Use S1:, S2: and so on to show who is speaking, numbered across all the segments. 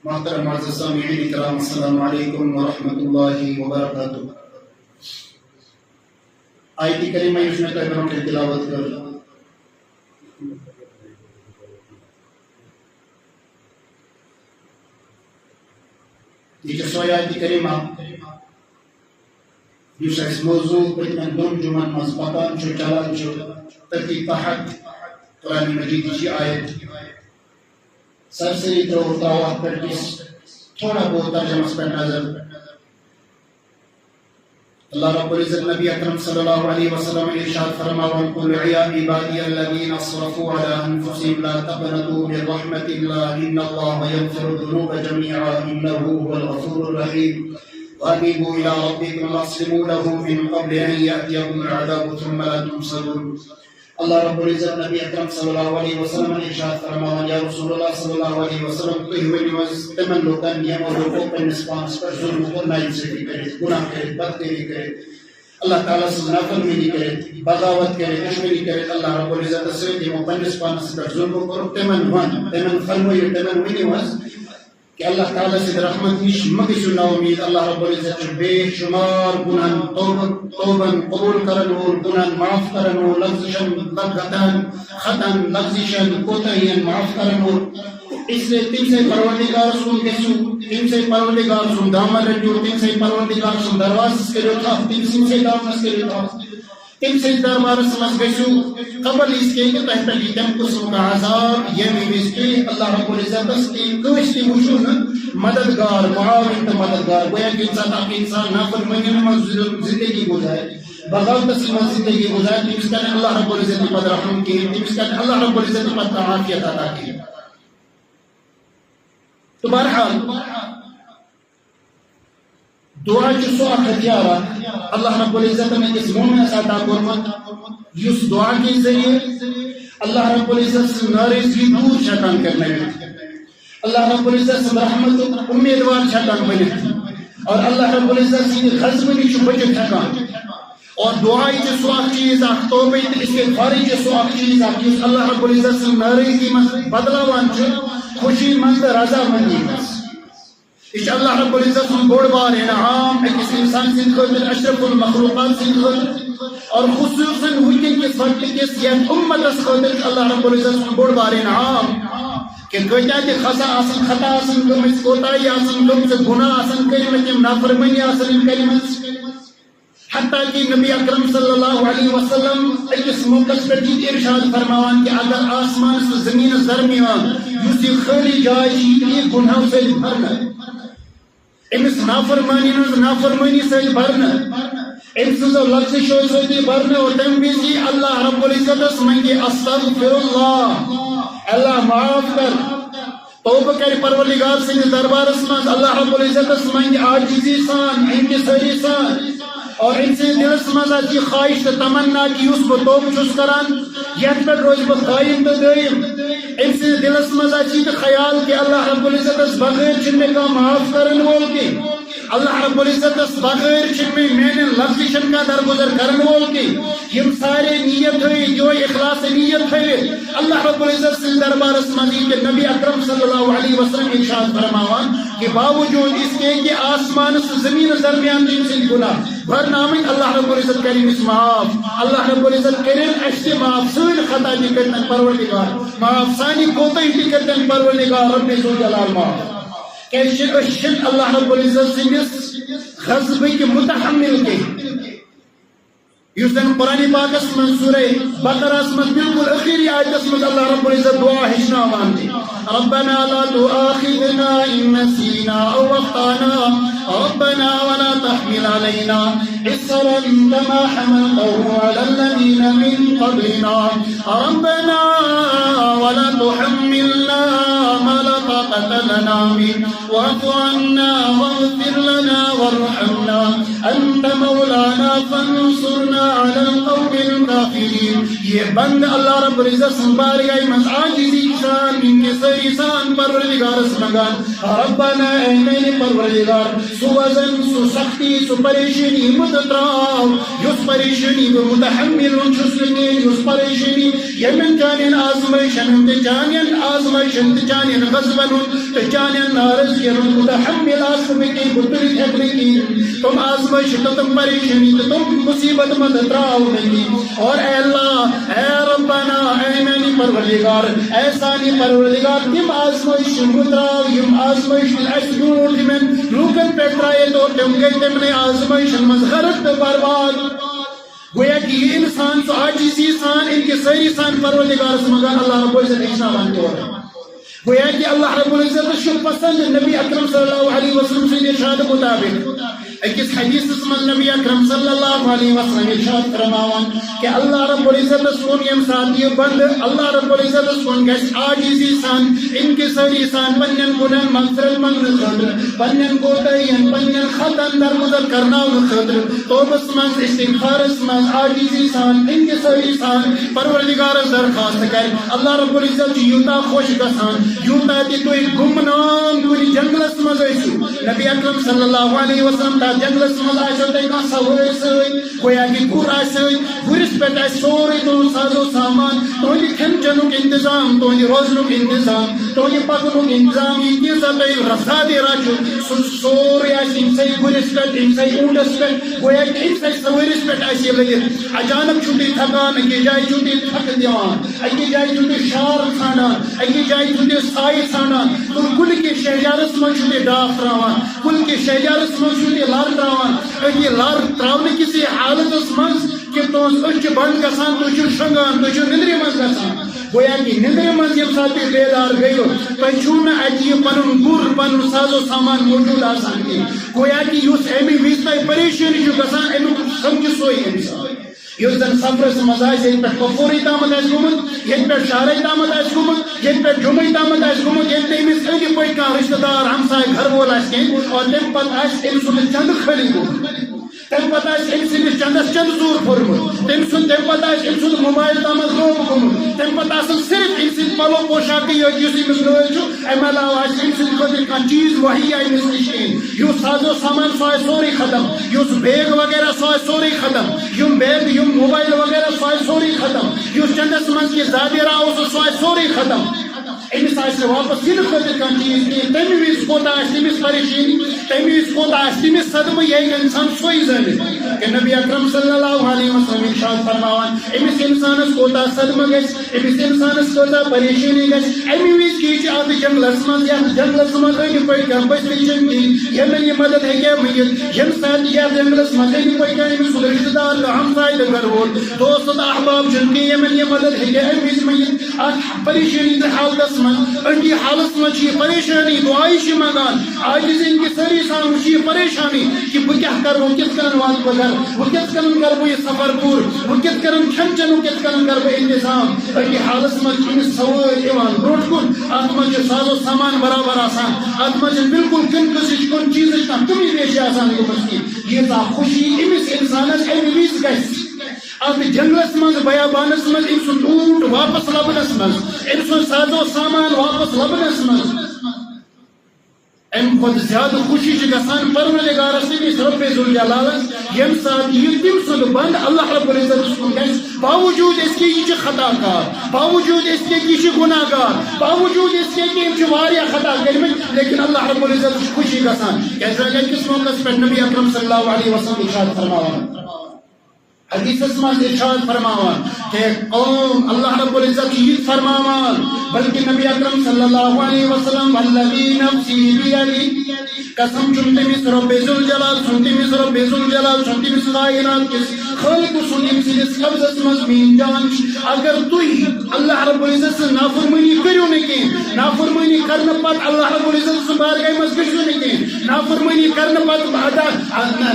S1: محترم معزز سامعین کرام، السلام علیکم ورحمۃ اللہ وبرکاتہ۔ آیت کریمہ اس میں ترجمہ کی تلاوت کر یہ سویا آیت کریمہ یس اس موضوع پتمن دون جمعن مز پکان چلان ترتیب تحت قرآن مجید کی آیت سرسری تراوت پر کس تھوڑا بہت ترجمہ پر نظر۔ اللہ رب العزت نبی اکرم صلی اللہ علیہ وسلم نے ارشاد فرمایا قل یا عبادی الذین اسرفوا علی انفسهم لا تقنطوا من رحمت اللہ ان اللہ یغفر الذنوب جميعا انه هو الغفور الرحیم وانیبوا الی ربکم واسلموا له من قبل ان یأتیکم العذاب ثم لا تنصرون۔ اللہ رب العزت نبی اکرم صلی اللہ علیہ وسلم نے ارشاد فرمایا یا رسول اللہ صلی اللہ علیہ وسلم تو ہمیں تمن لوگن یہ لوگوں پر نسبت پر ظلم اور ناانصافی کرے، گناہ کرے، بدکاری کرے، اللہ تعالیٰ سے نافرمانی کرے، بغاوت کرے، دشمنی کرے، اللہ رب العزت سے یہ پنس پانس پر ظلم کرو تمن وان تمن فرمائی تمن ونی واس کہ اللہ تعالیٰ سے رحمت نش مگسو نا امید۔ اللہ رب العزت بے شمار گناہ توبن قبول کرن اور گناہ معاف کرن اور لغزشن خطن لغزشن کوتاہین معاف کرن اور اس لیے تم سے پروردگار سن گسو، تم سے پروردگار سن دامن رجو، تم سے پروردگار سن درواز کرو تھا، تم سے دامن کرو تھا، تم سے دربار سمجھ گسو قبل اس کے کہ تحت لیتم قسم کا عذاب یمی اس کے اللہ رب العزت اس کی کوشتی مشون مددگار معاون تو مددگار گویا کہ انسان نافرمانی میں زندگی گزارے، بغاوت سے زندگی گزارے، تم اس کا اللہ رب العزت پر رحم کی، تم اس کا اللہ رب العزت پر عافیت عطا کی۔ تو بہرحال دعا جو سو ہتھیارا اللہ رب العزت نے اس مومن عطا فرمت اس دعا کے ذریعے اللہ رب العزت سے ناراضگی دور شیطان کرنے میں، اللہ رب العزت سے رحمت امیدوار شیطان بنے اور اللہ رب العزت سے غضب نش بچت شیطان اور دعائی جو سو چیز توبہ استغفار جو سو چیز اس اللہ رب العزت سے ناراضگی میں بدلاوان خوشی مند رضا مندی یہ اللہ رب العزت سن بوڑ بار انعام ایک انسان سن خاطر اشرف المخلوقات سن خاطر اور خصوصاً وجن کس وقت کس یہ امت اس خاطر اللہ رب العزت سن بوڑ بار انعام کہ کہتا ہے خطا آسن خطا آسن کمس کوتاہی آسن کمس گناہ آسن کلمت نافرمانی آسن کلمت حتیٰ کہ نبی اکرم صلی اللہ علیہ وسلم اس موقع پر جیت ارشاد فرماوان کہ اگر آسمان سے زمین درمیان یوسی خالی جائے یہ گناہ سے بھرنا امس نافرمانی سے بھرنا امس لفظ سے بھرنا اور تم بھی اللہ رب العزت منگے استغفر اللہ معاف کر توبہ کر پروردگار سے دربار میں اللہ رب العزت منگے عاجزی سان انکساری سان اور ان سے دلس مزا کی خواہش تمنا کی اس کو توب چھس کران یت پر روز بقائم تو دائم ان سے دلس مزا کی خیال کہ اللہ رب العزت اس بغیر چھنے کا معاف کرن وول کے اللہ رب العزت اس بغیر چھنے میں نے لفظ شن کا درگزر کرن وول کے یہ سارے نیت ہوئی جو اخلاص نیت ہوئی اللہ رب العزت سے دربار اسمانی کے نبی اکرم صلی اللہ علیہ وسلم ارشاد فرماوان کہ باوجود اس کے کہ آسمان سے زمین درمیان دین سے گناہ برنامن اللہ رب العزت کریم اس معاف اللہ رب العزت کریم اشتی معاف سن خطا بھی کرتن پروردگار معاف ثانی کوتاہی بھی کرتن پروردگار رب ذو جلال معاف کہ شد اللہ رب العزت سے غضب کے متحمل کے یوسن قرآن پاک اسم سورہ بقرہ اسم بالکل اخیری آیت اسم اللہ رب العزت دعا ہشنا مانتے ربنا لا تؤاخذنا ان نسينا او اخطانا ربنا ولا تحمل علينا اصرا كما حملته على الذين من قبلنا ربنا ولا تحملنا ما لا طاقة لنا به واعف عنا واغفر لنا وارحمنا انت مولانا فانصرنا علی القوم الکافرین. یہ بند اللہ رب العزت سنبھال گئی عاجزی شان ان کے سری سان پروردگار سمگان ربنا اے میرے پروردگار سو وزن سو سختی سو پریشانی متتراو یس پریشانی متحمل چھسلنے یس پریشانی یمن جانین آزمائشن تے جانین آزمائشن تے جانین غزبن تے جانین نارض کرن متحمل آزمائشن بطری تحقیقین تم آزمائش تم پریشانی تم مصیبت متتراو نہیں. اور اے اللہ اے ربنا اے میری پروردگار اے سانی پروردگار تم آزمائش متراو یم آزمائش اسنور تمن لوکن پیٹرائے تو تم گئی تم نے آزمائش مظہرت برباد. گویا کہ یہ انسان سو عاجزی سان ان کے سری سان پروردگار سمگان اللہ رب العزت احسان مانتے ہو. گویا کہ اللہ رب العزت شو پسند نبی اکرم صلی اللہ علیہ وسلم سے ارشاد مطابق اکس حدیث اسمال نبی اکرم صلی اللہ علیہ وسلم ارشاد فرماوان کہ اللہ رب العزت سون یم ساتھ یہ بند اللہ رب العزت سون گیس عاجزی سان ان کے سری سان پنین گنن مغفرت منگن خطر پنین گوتین پنین خطن در مدر کرناون خطر توبس منز استغفارس منز عاجزی سان ان کے سری سان پروردگار درخواست کر اللہ رب العزت یوتا خوش گسان یوتا تی تو ایک گمنام دوری جنگلس مز ایسو نبی اکرم صلی اللہ علیہ وسلم تا جنگلس مز آئیسو تے کان سوئے سوئی گویا کی گر آئیسوئی گرس پیٹ آئی سوری تو ساز و سامان تو یہ کھن جنوک انتظام تو یہ روزنوک انتظام تو یہ پکنوک انتظام یہ ذات رفتا دے راجو سوری آئیسی انسائی گرس پیٹ انسائی اونڈس پیٹ گویا کی انسائی سویرس پیٹ آئیسی لگے اجانب چھوٹی تھکان اکی جائی چھوٹی تھک دیوان اکی جائی چھوٹی شار کھانا اکی جائی چھوٹی سائی کھانا تو کل کے شہجارس میں چھوٹی ڈاف راوان کل کے شہجارس میں چھوٹی لار تراوان اکی لار تراونے کسی حالت اس منز کہ تو اچھ بند گسان تو چھو شنگان تو چھو نندری منز گسان گویا کی نندری منز یم ساتھی بیدار گئیو پنچونا اجی پنن گر پنن ساز و سامان موجود آسان کی گویا کی یوس ایمی ویستائی پریشانی جو گسان ایمی سمجھ سوئی انسان یوس دن سفر سے مزاج یہ پر کفوری تامت ایس گمت یہ پر شارعی تامت ایس گمت یہ پر جمعی تامت ایس گمت یہ تیمیس ایلی پوئی کا رشتہ دار ہمسائے گھر بولا اس کے اور تیم پت ایس تیم سن چند کھڑی گمت تیم پت ایس تیم سن چندس چند زور فرمت تیم پت ایس تیم سن موبائل تامت روب گمت تیم پت ایس صرف تیم سن پلو پوشاکی یا یوسی مسلوئے جو ایمالا ایس تیم سن خودی کان چیز وحی آئی مسلشین یو ساز و سامان سوائے سوری ختم یوس بیگ وغیرہ سوائے سوری ختم یوم بیگ یوم موبائل وغیرہ سوائے سوری ختم یوس چندس منز کی زادی راو سوائے سوری ختم امیس آئیسے واپس یہ خودی کان چیز کی تیمیویز کوتا آئیس تیمیس پریشین تیمیویز کوتا آئیس تیمیس صدم یہ انسان سوئی زمین کہ نبی اکرم صلی اللہ علیہ وسلم ارشاد فرماوان امیس انسانس کوتا صدم گیس امیس انسانس کوتا پریشینی گیس امیویز کیچ آت جنگلس منز یا جنگلس منز اینی پوئی کر بچتی جنگی یمن یہ مدد ہے کیا میت یم ساتھ یا جنگلس منز اینی پوئی کر امیس رشتہ دار ہمسائے لگر ہول دوست احباب جنگی یمن یہ مدد ہے کیا امیس میت آت پریشینی در حالت ان کی حالت میں چی پریشانی دعائی شی مگان آجز ان کی سری سان چی پریشانی کہ وہ کیا کر وہ کس کرن وال بگر وہ کس کرن کر وہ یہ سفر پور وہ کس کرن کھن چنو کس کرن کر وہ انتظام ان کی حالت میں چی سوئے ایوان روٹ کن آتما جو ساز و سامان برابر آسان آتما جو بالکل کن کسیش کن چیزش تا کمی بیشی آسان کو بسکی یہ تا خوشی امیس انسانت ایمیس گیس آپ جنگلس منز بیابانس منز انسان اونٹ واپس لبنس منز انسان ساز و سامان واپس لبنس منز ام خود زیادہ خوشی گسان پروردگار سندس رب ذوالجلالس یم ساتھ یہ تم سند بند اللہ رب العزت سن گیس باوجود اس کے یہ خطا کار باوجود اس کے یہ گناہ گار باوجود اس کے یہ واریاہ خطا کرمت لیکن اللہ رب العزت خوشی گسان کیسا کہ کس موقع پر نبی اکرم صلی اللہ علیہ وسلم ارشاد فرماوان حدیث اسماء ارشاد فرماوان کہ قوم اللہ رب العزت یہ فرماوان بلکہ نبی اکرم صلی اللہ علیہ وسلم والذی نفسی بیدی قسم چنتے مس رب ذوالجلال سنتے مس رب ذوالجلال سنتے مس کائنات کس خالق سنیم سنس قبض اسماء مین جانش اگر توی اللہ رب العزت سے نافرمانی کریو نکیں نافرمانی کرنا پات اللہ رب العزت سے بارگاہ مزگشو نکیں نافرمانی کرنا پات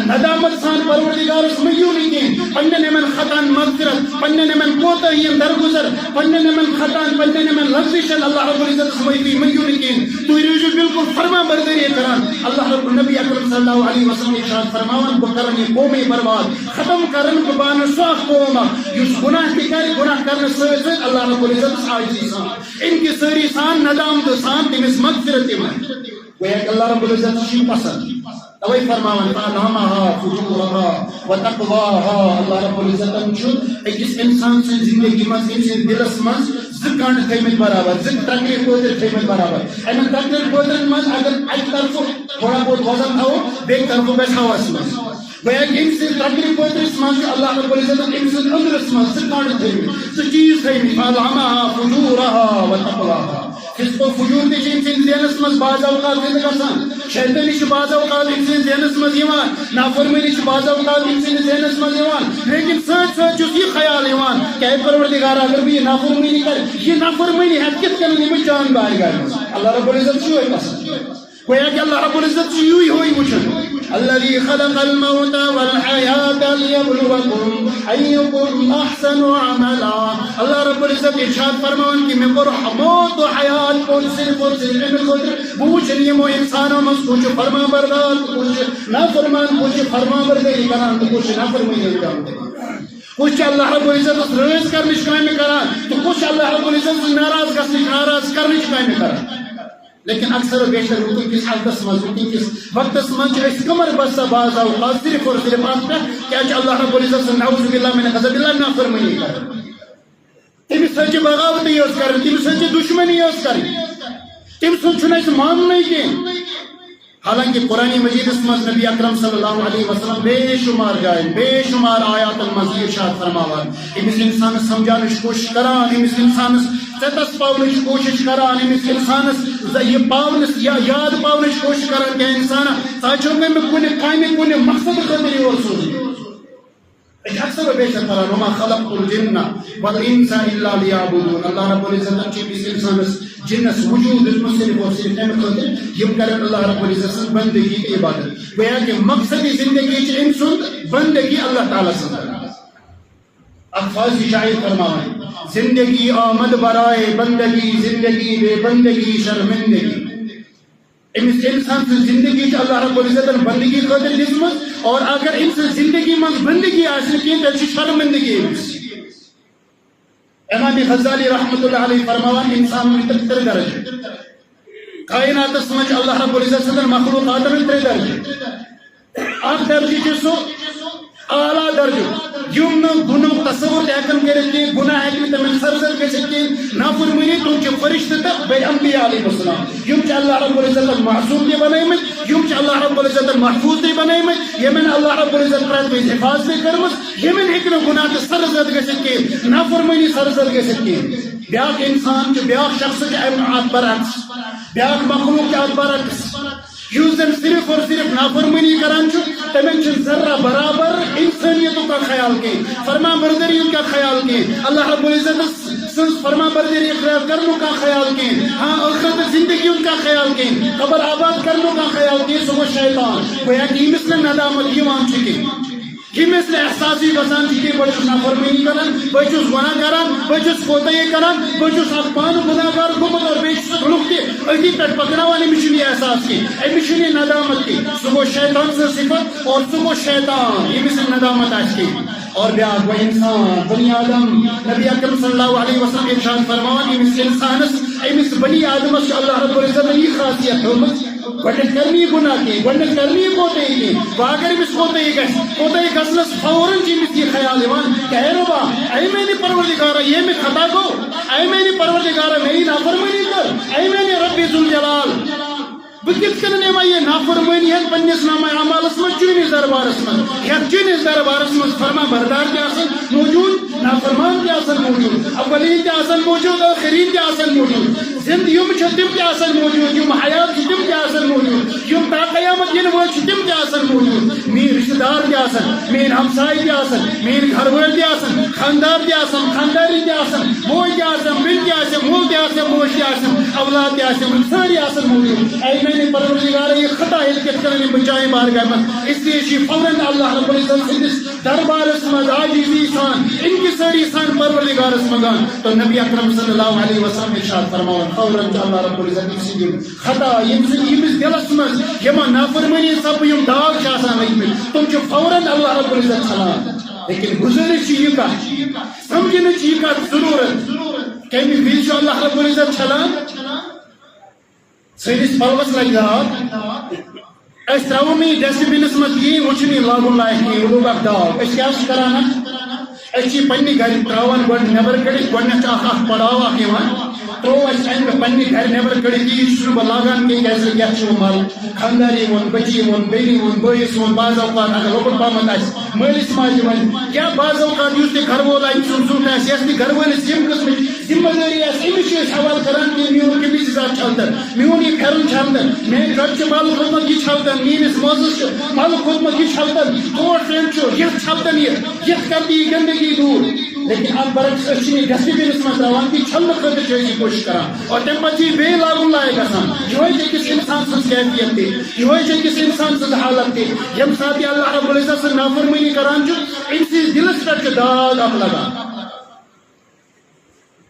S1: ندامت سان پروردگار اس میو نکیں پنن من خطان مغفرت پنن من کوتاہیم درگزر پنن من خطان پنن من لغزشن اللہ رب العزت سمجھتی میونکین تو روزو بالکل فرما برداری کران اللہ رب نبی اکرم صلی اللہ علیہ وسلم ارشاد فرماوان بہ کرن یہ قومی برباد ختم کرن بہ بان ساخ قوم یس گناہ تہ کر گناہ کرنے ست اللہ رب العزت عاجزی سان ان کی ساری سان ندامت سان تمس مغفرت وہ اللہ رب العزت چھ پسند توے فرماوان فالهمها فجورها وتقواها اللہ رب العزت چھ اکس انسان سے زندگی مز ان دلس مز زکان تھیمت برابر زک تکلیف کوتر تھیمت برابر ان تکلیف کوتر مز اگر اک طرف تھوڑا بہت وزن تھاو بیک طرف بیٹھا ہوا مز گویا کہ ان سے تکلیف کوتر مز اللہ رب العزت ان سے اندر مز زکان تھیمت سو چیز تھیمت فالهمها فجورها وتقواها کس کو فجور تہ ان سے ذہنس مز بعض اوقات زند گژھان شیطانی چھ بعض اوقات ان سے ذہنس مز یوان نافرمانی چھ بعض اوقات ان سے ذہنس مز یوان لیکن سچ سچ یہ خیال یوان کہ اے پروردگار اگر بھی یہ نافرمانی کر یہ نافرمانی ہے کت کن یہ جان بار گار اللہ رب العزت چھو پسند گویا کہ اللہ رب العزت یوی ہوئی وچھن الذي خلق الموت والحياة ليبلوكم أيكم أحسن عملا اللہ رب العزت ارشاد فرمان کہ میں پر موت و حیات کو صرف اور صرف میں خود بوچھ نہیں مو انسانوں مز کچھ فرما بردار کچھ نہ فرمان کچھ فرما برداری کران تو کچھ نہ فرمائی کران کچھ اللہ رب العزت رئیس کرنش کام کران تو کچھ اللہ رب العزت ناراض کرنش کام کران لیکن اکثر و بیشتر کس حالت مز کس وقت مز کمر بستہ باز اوقات صرف اور صرف آپ کا کیا اللہ رب العزت نعوذ باللہ من غضب اللہ نافرمانی کر تم سچ بغاوت یوز کر تم سچ دشمنی یوز کر تم سچنا اس مان نہیں کہ حالانکہ قرآن مجید مز نبی اکرم صلی اللہ علیہ وسلم بے شمار جائیں بے شمار آیات المزید ارشاد فرماوان امس انسان سمجھانش کوشش کران امس انسان ستس پاونش کوشش کران امس انسانس یہ پاونس یا یاد پاونش کوشش کران کہ انسان ساچو میں کن کامہ کن مقصد خاطر اور سوزی اکثر و بیشتر کران وما خلقت الجن والانس الا لیعبدون اللہ رب العزت چھ اس انسانس جنس وجود صرف اور صرف ایم خاطر یم کرن اللہ رب العزت بندگی کی عبادت گویا کہ مقصد زندگی چھ انسان بندگی اللہ تعالی سے الفاظ شاعر فرمائیں زندگی آمد برائے بندگی زندگی بے بندگی شرمندگی امس انسان سے زندگی چھ اللہ رب العزت بندگی خاطر دسمت اور اگر انسان زندگی من بندگی آسن کی تو شرمندگی امس امام غزالی رحمت اللہ علیہ فرماوان انسان میں تر درجہ کائنات سمجھ اللہ رب العزت صدر مخلوقات میں تر درجہ آپ درجہ جسو اعلیٰ درجہ یم گناہ تصور ہیکن کرت کہ گناہ ہیکن تمن سرزد گژھت کہ نافرمانی تم چھ فرشتہ تہ بے انبیاء علیہ السلام یم چھ اللہ رب العزت معصوم تہ بنائمت یم چھ اللہ رب العزت محفوظ تہ بنائمت یمن اللہ رب العزت پرت وز حفاظت تہ کرمت یمن ہیکن گناہ تہ سرزد گژھت کہ نافرمانی سرزد گژھت کہ بیاکھ انسان چھ بیاکھ شخص چھ ات برعکس بیاکھ مخلوق چھ ات برعکس یوز صرف اور صرف نافرمانی کران تمن ذرہ برابر انسانیتوں کا خیال کی فرما برداری کا خیال کی اللہ رب العزت فرما برداری اختیار کرنے کا خیال کی ہاں آخرت زندگی ان کا خیال کی قبر آباد کرنے کا خیال کی سو شیطان گویا کہ مثل ندامت یوان چکی یہ مثل احساسی بسان چکی بچوس نافرمانی کران بچوس گناہ کران بچوس کوتاہی کران بچوس اخبان گناہگار گمت اور بیچوس رکھتے اگی پیٹ پکڑاوانی مشنی احساس کی اے مشنی ندامت کی صبح شیطان سے صفت اور صبح شیطان یہ مثل ندامت آج کی اور بیاد و انسان بنی آدم نبی اکرم صلی اللہ علیہ وسلم ارشاد فرمان یہ مثل انسانس اے مثل بنی آدم اس اللہ رب العزت نے یہ خاصیت ہومت گوڑنک کرنی گناہ کی گوڑنک کرنی کوتاہی کی واگر مس کوتاہی گس کوتاہی گسنس فوراً چی مس یہ خیال ایوان کہ اے ربا اے میری پروردگارہ یہ میں خطا کو اے میری پروردگارہ میری نافرمانی کر اے میری رب ذوالجلال بکت کرنے میں یہ نافرمانی ہے پنیس نامہ اعمال اسمت چونیز دربار اسمت یا چونیز دربار اسمت فرما بردار کے اصل موجود نافرمان کے اصل موجود اولین کے اصل موجود آخرین کے اصل موجود زند یم چھتم کے اصل موجود یم حیات چھتم کے اصل موجود یم تا قیامت ین وہ چھتم کے اصل موجود میر رشتہ دار کے اصل میر ہمسائی کے اصل میر گھر وال کے اصل خاندار کے اصل خانداری کے اصل بوئی کے اصل بن کے اصل مول کے اصل موش کے اصل اولاد کے اصل ساری اصل موجود اے میں نے پروردگار یہ خطا مستحیل کت کرنے بچائیں بارگاہ میں. اس لیے چھ فوراً اللہ رب العزت سندس دربارس مز عاجزی سان انکساری سان پروردگارس مگان. تو نبی اکرم صلی اللہ علیہ وسلم ارشاد فرماوان فوراً اللہ رب العزت سند خطا یمس دلس مز یما نافرمانی سب یم داغ آسان لگمت تم فوراً اللہ رب العزت چھلان. لیکن گزرش یہ کت سمجھنچ یہ کت ضرورت کمی وز اللہ رب العزت چھلان سنس پلوس لگ داغ اس ترو نہیں ڈسٹ بنس مز کہیں وچن لاگن لائق کہیں لوگ اک داغ اس کیا کران اچھی پنی گھر تراوان گوڑ نیبر کڑی گوڑنچ اخ پڑاو اخ یوان تو اس اینگ پنی گھر نیبر کڑی کی شروع لاگان کے کیسے کیا چھو مال خانداری ون بچی ون بیری ون بوئیس ون باز اوقات اگر لوکل پامن آئیس مالیس ماجی ون کیا باز اوقات یوستے گھر وول آئی سن ایسی ایسی گھر وول سیم قسم ذمہ داری ایسی امیشی حوال کران کی میون کی بیس ذات چھلتر میون یہ پھرن چھلتر میں گھر چھ مال خدمت کی چھلتر مینس موزس مال خدمت کی چھلتر کوٹ فریم چھو یہ چھلتر یہ کرتی گندگی دور. لیکن اب برعکس اچھی ڈسٹ بنس مز تراوان کی چھلنے خاطر چھ کوشش کران اور تم پتہ بے لاگن لائق گژھان. یہ أکس انسان سن کیفیت تھی یہ أکس انسان سن حالت تھی یم سات اللہ رب العزت سن نافرمانی کران امس دلس پہ داغ اک لگان.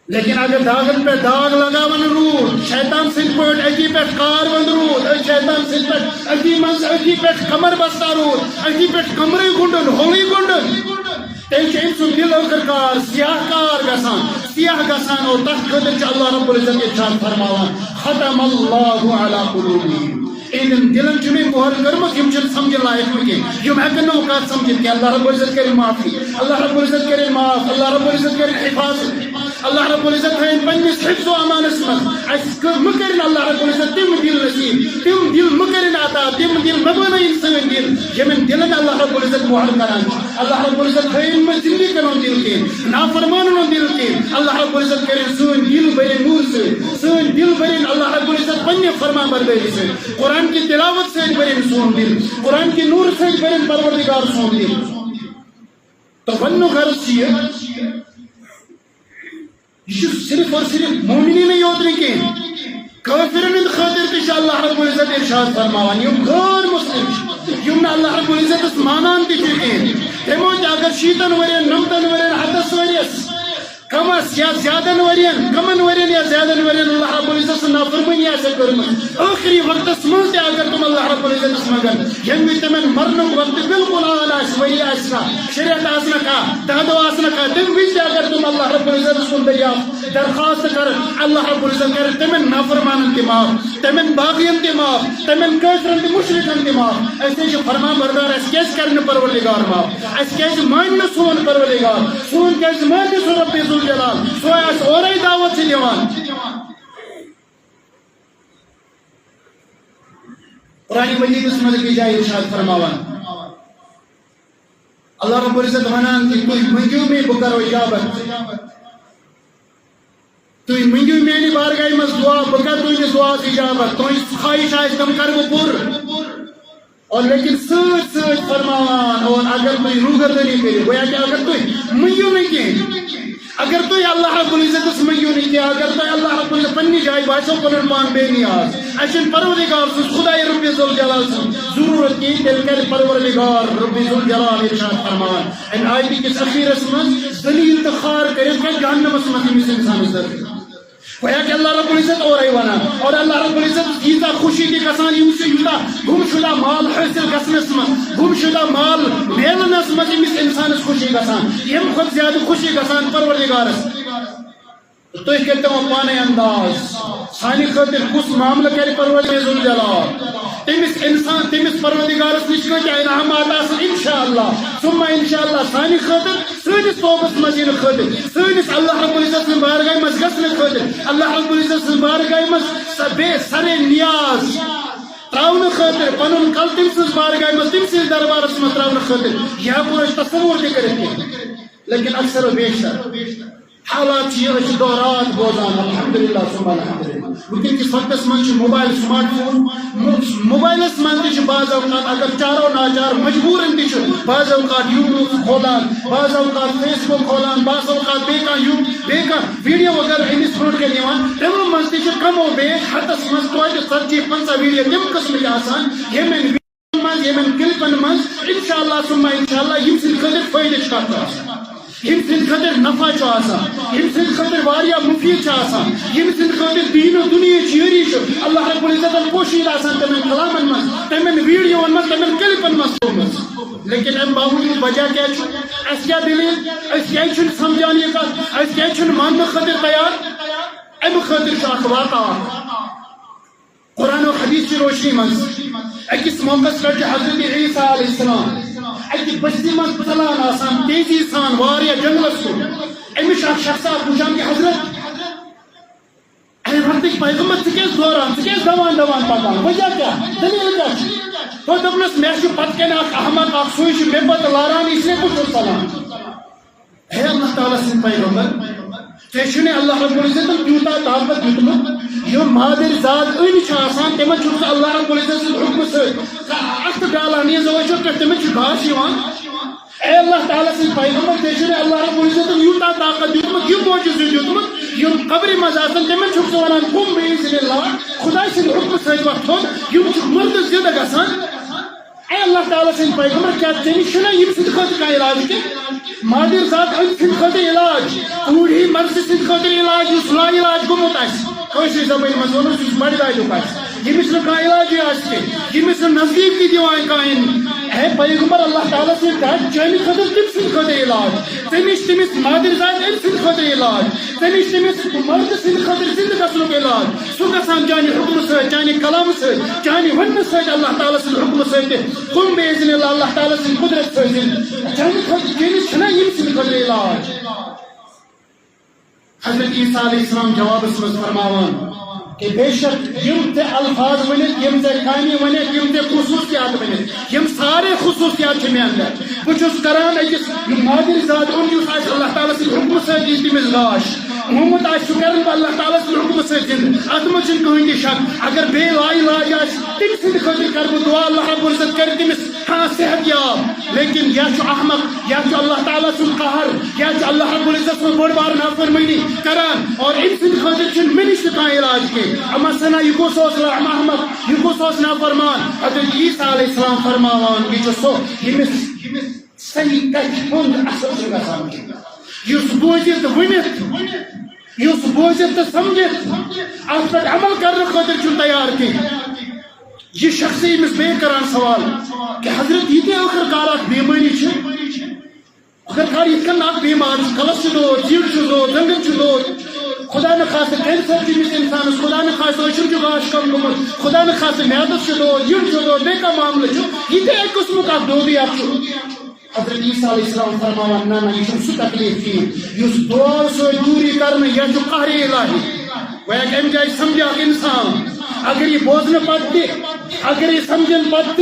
S1: لیکن اگر داغن پہ داغ لگاون رود شیطان سن پہ اکی پہ کار ون رود شیطان سن پہ اکی پہ کمر بستا رود اکی پہ کمرے گنڈن ہولی گنڈن تیل چھ امس دل کار سیاہ کار گسان اور تک خاطر اللہ رب العزت ارشاد فرماوان ختم اللہ علی قلوبہم ان دلن چھ مہر کرمت یم چھ سمجھ لائق کی یم ہیکن نو کات سمجھ کہ اللہ رب العزت کرے معافی اللہ رب العزت کرے معاف اللہ رب العزت کرے حفاظت اللہ رب العزت ہے پنس حفظ و امانس من مکرن اللہ رب العزت تم دل نصیب تم دل مکرن عطا تم دل مبن سن دل یمن دلن اللہ رب العزت مہر کران اللہ رب العزت ہے زندگی کرن دل کے نافرمانن دل کے اللہ رب العزت کرے سن دل بھرے نور سے سن دل بھرے اللہ رب العزت پنہ فرما برداری سے قرآن کی تلاوت سے بھرے سون دل قرآن کی نور سے بھرے پروردگار سون دل. تو ونو غرض یہ صرف اور صرف مومنین یوت نہیں کافرن خاطر تہ اللہ رب العزت ارشاد فرماوان یم غیر مسلم یم اللہ رب العزت مانان تہ تمو اگر شیطن ورین نمتن ورین حدس ورس کمس یا زیادن ورین کمن ورین یا زیادن ورین اللہ رب العزت نافرمانی آسے کرمت آخری وقت من تہ اگر تم اللہ رب العزت مگن یم تمن مرن وقت بالکل آل آس ولی آسنا شریعت آسنا کا دادو آسنا کا تم بیچ اگر تم اللہ رب العزت سن دریاف درخواست کر اللہ رب العزت کر تمن نافرمانن تہ معاف تمن باغین تہ معاف تمن کافرن تہ مشرکن تہ معاف ایسے جو فرما بردار اس کیس کرنے پروردگار معاف اس کیس مان سون پروردگار سون کیس مان سو رب جلال سو اس اور دعوت سے دیوان. قرآن مجید اس مدد کی جائے ارشاد فرماوان اللہ رب العزت ونان کہ کوئی منجو میں بکر و اجابت تو منجو میں نہیں بارگاہ مز دعا بکر تو اس دعا اجابت تو اس خواہش آئے کم کر وہ پور اور لیکن سچ فرماوان اور اگر کوئی روگردنی کرے گویا کہ اگر کوئی منجو نہیں کہ اگر تو اللہ رب العزت اس منجو نہیں کیا اگر تو اللہ رب العزت پنی جائے باشو پنن پان بے نیاز ایشن پروردگار سن خدای رب ذوالجلال سن ضرورت کی دل کر پروردگار رب ذوالجلال ارشاد فرمان ان آیتی کس اخیر اسمت ذلیل تخار کرے کہ جہنم اسمت میں انسان ازدر گویا کہ اللہ رب العزت اور ایوانا اور اللہ رب العزت جیتا خوشی کی کسان یوں سے یوتا گم شدہ مال حاصل کسنس میں گم شدہ مال میلنس میں انسان اس خوشی کسان یہ خود زیادہ خوشی کسان پروردگار تو اس کہتے ہیں پانے انداز سانی خاطر کس معاملہ کرے پروردگار ذوالجلال تمس انسان تمس پروردگار نشکو کہ انعامات آسن انشاءاللہ ثم انشاءاللہ سانی خاطر سنس توبس مزین خاطر سنس اللہ رب العزت سے بارگاہ مز گسن خاطر اللہ رب العزت سے بارگاہ مز بے سر نیاز تراؤن خاطر پنن کل تم سز بارگاہ مز تم سز دربارس مز تراؤن خاطر یہ پورا تصور تہ کرتے لیکن اکثر و بیشتر حالات یہ دورات بوزان الحمدللہ ثم الحمدللہ وقت کس وقت من موبائل سمارٹ فون موبائلس من تہ بعض اوقات اگر چارو ناچار مجبورن تہ بعض اوقات یوٹیوب کھولان بعض اوقات فیس بک کھولان بعض اوقات بیٚیہِ کانٛہہ ویڈیو اگر أمِس برونٛٹھ کَنہِ یِوان تِمو منٛز تہِ چھِ کمو بیش ہتس منٛز توتہِ 40-50 ویڈیو تِم قٕسمٕکۍ آسان ییٚمٮ۪ن یمن کلپن من انشاءاللہ ثم انشاءاللہ یم سن خاطر فائدہ کت یم سن خاطر نفع یم سن خاطر واریاہ مفید یم سن خاطر دین و دنیا یری اللہ رب العزت پوشید آسان تمن کلامن من تمن ویڈیون من تمن کلپن من لیکن ام باوجود وجہ کیا اس کیا دلیل اس کیا سمجھان یہ کت اس کیا مان خاطر تیار ام خاطر اخ واقعہ قرآن و حدیث کی روشنی من اکس موقع پہ حضرت عیسیٰ علیہ السلام اکہ بستی من ژلان آسان تیزی سان واریاہ جنگلس کن امس اخ شخص پوچھان کہ حضرت اے وقتک پیغمبر ژٕ دوران ژٕ دوان پکان وجہ کیا دلیل کیا تو دپنس مے پتہ کن اخ احمد اخ سوی مے پتہ لاران اس لیے بہت ژلان اے اللہ تعالیٰ سن پیغمبر ژےٚ اللہ رب العزت تیوٗتاہ طاقت دیُتمُت یِم مادر ذات أنۍ چھِ آسان تِمن چھُ اللہ رب العزت سٕنٛدِ حُکمہٕ سۭتۍ اَتھٕ ڈالان یہِ زوجو پٮ۪ٹھ تِمن چھُ گاش یِوان اے اللہ تعالیٰ سٕنٛدِ پیغمبر ژےٚ اللہ رب العزتن یوٗتاہ طاقت دیُتمُت یہِ معجزٕ دیُتمُت یِم قبرِ منٛز آسان تِمن چھُکھ ژٕ وَنان قُم بِإِذنِ اللہِ خۄداے سٕنٛدِ حُکمہٕ سۭتۍ وۄتھُن یِم چھِ مُردٕ زِندٕ گژھان اے اللہ تعالیٰ سٕنٛدِ پیغمبر کیٛاہ ژےٚ نِش چھُنہ ییٚمہِ سٕنٛدِ خٲطرٕ کانٛہہ علاج کینٛہہ مادر ذات أمۍ سٕنٛدِ خٲطرٕ علاج کوٗڑی مرضہِ سٕنٛدِ خٲطرٕ علاج یُس لا علاج گوٚمُت آسہِ کٲشِر زبٲنۍ منٛز وَنو سُہ چھُ بَڑِ دادیُک آسہِ ییٚمِس نہٕ کانٛہہ علاجٕے آسہِ کینٛہہ ییٚمِس نہٕ نزدیٖک تہِ دِوان کانٛہہ اے پیغمبر اللہ تعالیٰ سٕنٛدِ کَتھ چانہِ خٲطرٕ تٔمۍ سٕنٛدِ خٲطرٕ علاج ژےٚ نِش تٔمِس مادر ذات أمۍ سٕنٛدِ خٲطرٕ علاج ژےٚ نِش تٔمِس مردٕ سٕنٛدِ خٲطرٕ زِندٕ گژھنُک علاج سُہ گژھان چانہِ حُکمہٕ سۭتۍ چانہِ کلامہٕ سۭتۍ چانہِ وننہٕ سۭتۍ اللہ تعالیٰ سٕنٛدِ حُکمہٕ سۭتۍ قُم بِإِذنِ اللہِ اللہ تعالیٰ سٕنٛدِ قُدرت سۭتۍ چانہِ خٲطرٕ چٲنِس چھُنہ ییٚمہِ سٕنٛدِ خٲطرٕ علاج حضرت عیسیٰ علیہ السلام جوابس منٛز فرماوان کہ بے شک یم تے الفاظ ونت یم تے کامہ ونت یم تے خصوصیات ونت یم سارے خصوصیات چھ میں اندر بچس کران اکس مادر ذات ان یس آس اللہ تعالیٰ سن حکم سۭتۍ تٔمِس گاش محمد آس سُہ کران اللہ تعالیٰ سن حکم سۭتۍ زندٕ اتھ منٛز چھُنہٕ کٕہٕنۍ تہِ شک اگر بیٚیہِ لا علاج آسہِ تٔمۍ سٕنٛدِ خٲطرٕ کرٕ بہٕ دعا اللہ رب العزت کرِ تٔمِس ہاں صحت یاب لیکن یا چھُ احمق یا چھُ اللہ تعالیٰ سُنٛد قہر یا چھُ اللہ رب العزت سٕنٛز بٔڑ بار نافرمٲنی کران اور أمۍ سٕنٛدِ خٲطرٕ چھُنہٕ مےٚ نِش تہِ کانٛہہ علاج کینٛہہ اما سنا یہ کس احمق یہ کس نافرمان حضرت عیسیٰ علیہ السلام فرماوان یہ سو یمس صحیح کتھ ہند اثر گژھان یس بوزت ونت یس بوزت تو سمجھت ات پہ عمل کرنے خاطر چھ تیار کی یہ شخص امس بے کران سوال کہ حضرت یہ آخر کار اخ بیماری آخر کار یہ اخ بیمار کلس دود زیڑ دود زنگن دود خدا نخواستہ کینسر چمس انسانس خدا نخواستہ اشر گاش کم گومت خدا نخواستہ میادس دود یہ دود بے کا معاملہ یہ ایک قسم کا دودی حضرت عیسیٰ علیہ السلام فرماوان نا یہ سہ تکلیف کی اس دعا سے دوری کرنے یہ قہر الہی وہ ام جائے سمجھا انسان اگر یہ بوزن پتہ اگر یہ سمجھن پتہ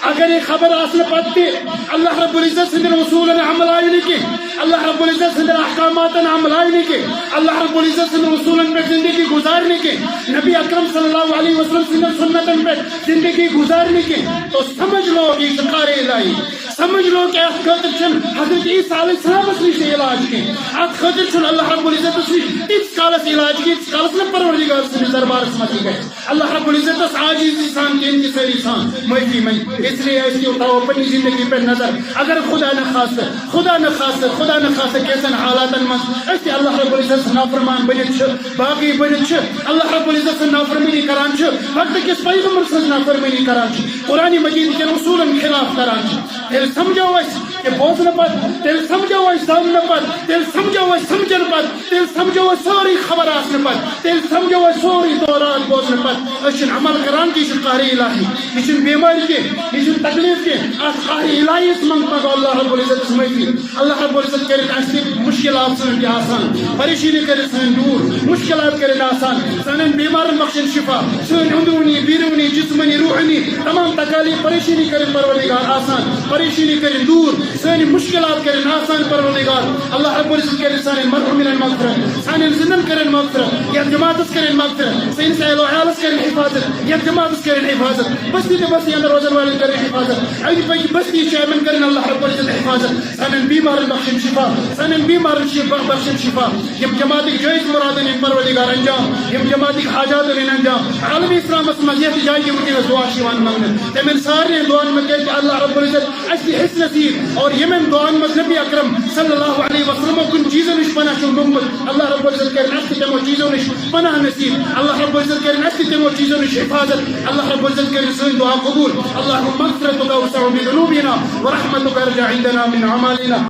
S1: اگر یہ خبر آسن پتہ اللہ رب العزت سندن رسولن عمل آئی کی اللہ رب العزت سندن احکامات عمل آئی کی اللہ رب العزت سندن رسولن پہ زندگی گزارنے کی نبی اکرم صلی اللہ علیہ وسلم سندن سنتن پہ زندگی گزارنے کی تو سمجھ لو یہ قہر الہی سمجھ لو کہ ات خاطر چھن حضرت عیسیٰ علیہ السلام نش علاج کی ات خاطر چھن اللہ رب العزت نش تیس کالس علاج کی تیس کالس نہ پروردگار سندس دربارس مز گژھِ اللہ رب العزت عاجزی سان کی ساری سان معافی منگ اس لیے اس کی اٹھاؤ اپنی زندگی پہ نظر اگر خدا نخواستہ کیسن حالات مز اس اللہ رب العزت نافرمان بنت باقی بنت اللہ رب العزت نافرمانی کران وقت کس پیغمبر سن نافرمانی کران قرآن مجید کے اصولن خلاف کران تیل سمجھو اس کہ بوزن پت تیل سمجھو اس زامن پت تیل سمجھو اس سمجھن پت تیل سمجھو اس ساری خبر آسن پت تیل سمجھو اس سوری دوران بوزن پت اس عمل کران کی قہر الہی یہ بیماری کی یہ تکلیف کی اس قہر الہی اس منگ پاک اللہ رب العزت سمجھی اللہ رب العزت کرے اس مشکلات سن آسان پریشانی کرے سن دور مشکلات کرے آسان سن بیمارن بخشن شفا سن اندرونی بیرونی جسمانی روحانی تمام تکالیف پریشانی کرے پروردگار آسان پریشانی کرے دور سانی مشکلات کرن آسان پروردگار اللہ رب العزت کرن سانی مرحومین مغفرت سانی زندن کرن مغفرت یا جماعت کرن مغفرت سین سائل و عالس کرن حفاظت یا جماعت کرن حفاظت بستی تے بستی اندر روزن والے کرن حفاظت ایدی پاکی بستی چیمن کرن اللہ رب العزت حفاظت سانن بیمارن بخشن شفا سانن بیمارن بخشن شفا یم جماعت جائز مرادن ان پروردگار انجام یم جماعت حاجات ان انجام عالم اسلام مسجد جائے کہ دعا شیوان مانگن تمن سارے دعا میں کہ اللہ رب العزت اصلی حس نصیب اور یمن دعا میں نبی اکرم صلی اللہ علیہ وسلم کن چیزوں نش پناہ شو محمد اللہ رب العزت کرن اصلی تمو چیزوں نش پناہ نصیب اللہ رب العزت کرن اصلی تمو چیزوں نش حفاظت اللہ رب العزت کرن سن دعا قبول اللهم اغفر وتوسع بذنوبنا ورحمتك ارجع عندنا من اعمالنا